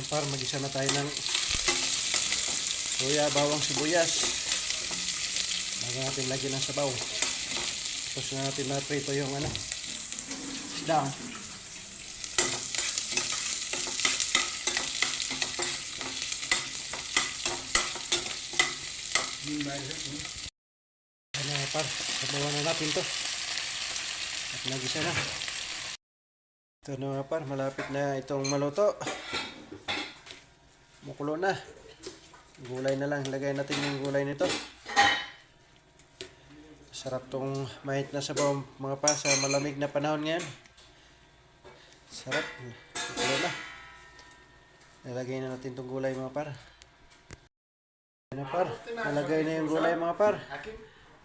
Para mag-isa na tayo ng luya, bawang, sibuyas. Bago natin lagyan ng sabaw. Tapos na natin na-prito yung isda. Par, sabawan na natin to. At nagisa na. Ito na mga par, malapit na itong maluto. Mukulo na. Gulay na lang, lagay natin yung gulay nito. Sarap tong mahit na sabaw mga par sa malamig na panahon ngayon. Sarap. Mukulo na. Nalagay na natin itong gulay mga par. Ano par, nalagay na yung gulay mga par.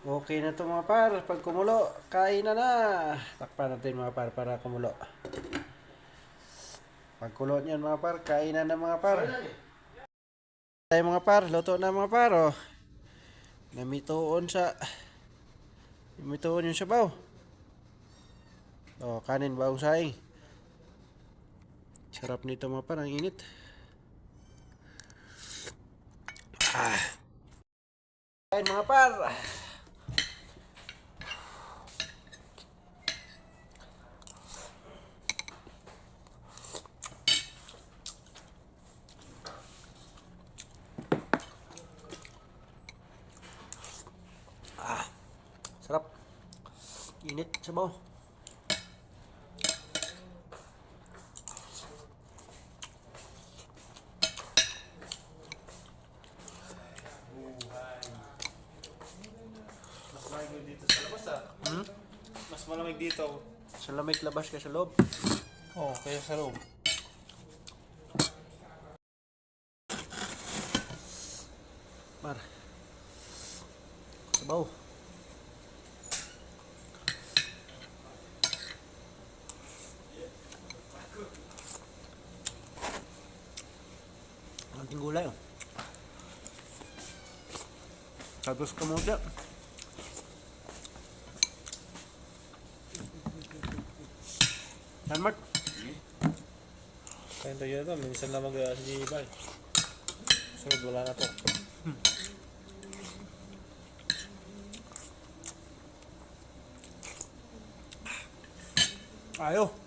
Okay na to mga par. Pag kumulo, kain na. Takpan natin mga par para kumulo. Pag kulo niyan mga par, kain na mga par. Ay mga par, luto na mga par. Oh. Namituon yung sabaw. Oh, kanin baong saing. Sarap nito mga par, ang init. Kain mga par. Sarap. Init sabaw. Mas malamig dito sa labas Mas malamig dito. Sa lamig labas ka sa loob. Oo, kaya sa loob. Par. Sabaw. Anting gulay. Tapos kamuda. Mark. Kaya tayo ito, minsan na mag-asibay. Sunod wala na to. Ayo.